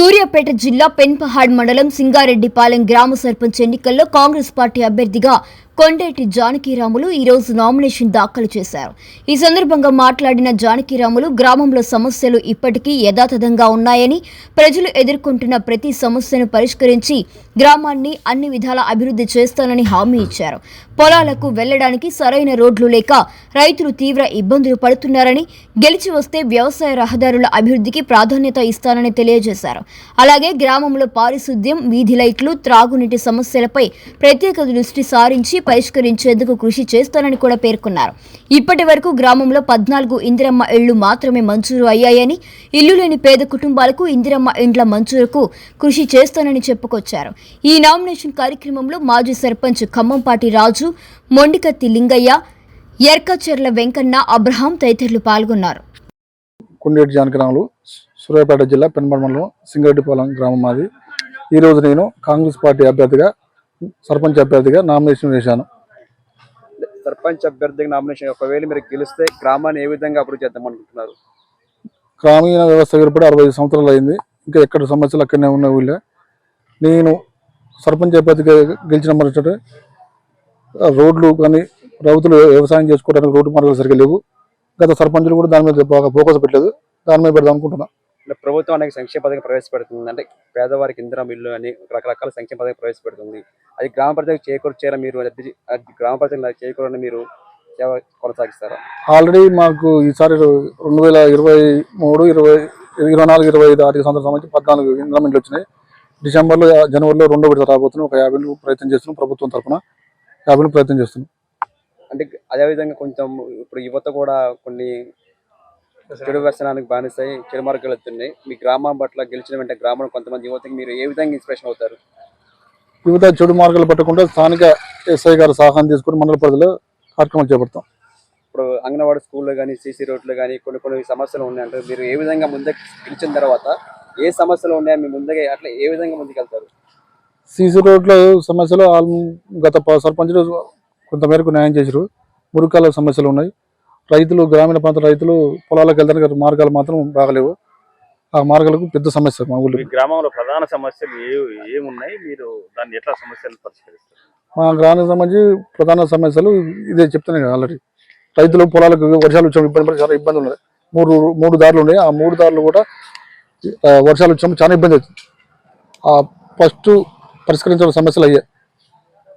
సూర్యాపేట జిల్లా పెన్పహాడ్ మండలం సింగారెడ్డిపాలెం గ్రామ సర్పంచ్ ఎన్నికల్లో కాంగ్రెస్ పార్టీ అభ్యర్థిగా కొండేటి జానకిరాములు ఈ రోజు నామినేషన్ దాఖలు చేశారు. ఈ సందర్భంగా మాట్లాడిన జానకిరాములు గ్రామంలో సమస్యలు ఇప్పటికీ యథాతథంగా ఉన్నాయని, ప్రజలు ఎదుర్కొంటున్న ప్రతి సమస్యను పరిష్కరించి గ్రామాన్ని అన్ని విధాల అభివృద్ధి చేస్తానని హామీ ఇచ్చారు. పొలాలకు వెళ్లడానికి సరైన రోడ్లు లేక రైతులు తీవ్ర ఇబ్బందులు పడుతున్నారని, గెలిచి వస్తే వ్యవసాయ రహదారుల అభివృద్ధికి ప్రాధాన్యత ఇస్తానని తెలియజేశారు. అలాగే గ్రామంలో పారిశుద్ధ్యం, వీధి లైట్లు, త్రాగునీటి సమస్యలపై ప్రత్యేక దృష్టి సారించి పరిష్కరించేందుకు కృషి చేస్తానని కూడా పేర్కొన్నారు. ఇప్పటి వరకు గ్రామంలో 14 ఇందిరమ్మ ఇళ్లు మాత్రమే మంజూరు అయ్యాయని, ఇల్లు లేని పేద కుటుంబాలకు ఇందిరమ్మ ఇండ్ల మంజూరుకు కృషి చేస్తానని చెప్పుకొచ్చారు. ఈ నామినేషన్ కార్యక్రమంలో మాజీ సర్పంచ్ ఖమ్మంపాటి రాజు, మొండికత్తి లింగయ్య, ఎర్కచెర్ల వెంకన్న, అబ్రహాం తదితరులు పాల్గొన్నారు. కొండేటి జానకిరాములు, సూర్యాపేట జిల్లా పెన్పహాడ్ మండలం సింగారెడ్డిపాలెం గ్రామం మాది. ఈరోజు నేను కాంగ్రెస్ పార్టీ అభ్యర్థిగా సర్పంచ్ అభ్యర్థిగా నామినేషన్ వేశాను. సర్పంచ్ అభ్యర్థిగా నామినేషన్ ఒకవేళ మీరు గెలిస్తే గ్రామాన్ని ఏ విధంగా అభివృద్ధి చేద్దాం అనుకుంటున్నారు? గ్రామీణ వ్యవస్థ ఏర్పడి 65 సంవత్సరాలు అయింది. ఇంకా ఎక్కడ సమస్యలు అక్కడనే ఉన్న ఊళ్ళే. నేను సర్పంచ్ అభ్యర్థిగా గెలిచిన మరుసటి రోడ్లు కానీ రైతులు వ్యవసాయం చేసుకోవడానికి రోడ్డు మార్గాలు సరిగ్గా లేవు. గత సర్పంచులు కూడా దాని మీద బాగా ఫోకస్ పెట్టలేదు. దాని మీద పెడదాం అనుకుంటున్నా. ప్రభుత్వం అనేక సంక్షేమ పథకం ప్రవేశపెడుతుంది. అంటే పేదవారికి ఇందిరమ్మ ఇల్లు అని రకరకాల సంక్షేమ పథకం ప్రవేశపెడుతుంది. అది గ్రామ ప్రజలకు చేకూర్చేలా మీరు గ్రామ ప్రజలకు చేకూరని మీరు సేవ కొనసాగిస్తారా? ఆల్రెడీ మాకు ఈసారి 2023, 24, 25 ఆర్థిక సంవత్సరం సంబంధించి 14 ఇందిరమ్మ ఇండ్లు వచ్చినాయి. డిసెంబర్లో, జనవరిలో 2వ విడత రాబోతున్నాం. ఒక 50 ప్రయత్నం చేస్తున్నాం. ప్రభుత్వం తరఫున 50 ప్రయత్నం చేస్తున్నాం. అంటే అదేవిధంగా కొంచెం ఇప్పుడు యువత కూడా కొన్ని చెడు వ్యసనానికి బానిస్తాయి, చెడు మార్గాలు వెళ్తున్నాయి. మీ గ్రామం పట్ల గెలిచిన వెంటనే గ్రామంలో కొంతమంది యువతకి మీరు ఏ విధంగా ఇన్స్పిరేషన్ అవుతారు? యువత చెడు మార్గాలు పట్టకుండా స్థానిక ఎస్ఐ గారు సహాయం తీసుకుని మండల పరిధిలో కార్యక్రమాలు చేపడతాం. ఇప్పుడు అంగన్వాడీ స్కూల్లో కానీ, సీసీ రోడ్లు కానీ కొన్ని సమస్యలు ఉన్నాయంటే మీరు ఏ విధంగా ముందుకు గెలిచిన తర్వాత ఏ సమస్యలు ఉన్నాయో మీ ముందుగా అట్లా ఏ విధంగా ముందుకెళ్తారు? సీసీ రోడ్ల సమస్యలు గత సర్పంచులు కొంతమేరకు న్యాయం చేశారు. మురికాల సమస్యలు ఉన్నాయి. రైతులు, గ్రామీణ ప్రాంత రైతులు పొలాలకు వెళ్ళడానికి మార్గాలు మాత్రం బాగలేవు. ఆ మార్గాలకు పెద్ద సమస్య మా ఊళ్ళో. గ్రామంలో ప్రధాన సమస్యలు ఏమున్నాయి? మీరు దాన్ని ఎట్లా సమస్యలు పరిష్కరిస్తారు? మా గ్రామానికి సంబంధించి ప్రధాన సమస్యలు ఇదే చెప్తున్నాయి కదా. ఆల్రెడీ రైతులు పొలాలకు వర్షాలు వచ్చినప్పుడు ఇబ్బంది పడి చాలా ఇబ్బంది ఉన్నాయి. మూడు దారులు ఉన్నాయి. ఆ 3 దారులు కూడా వర్షాలు వచ్చినప్పుడు చాలా ఇబ్బంది అవుతుంది. ఫస్ట్ పరిష్కరించాల్సిన సమస్యలు అయ్యాయి.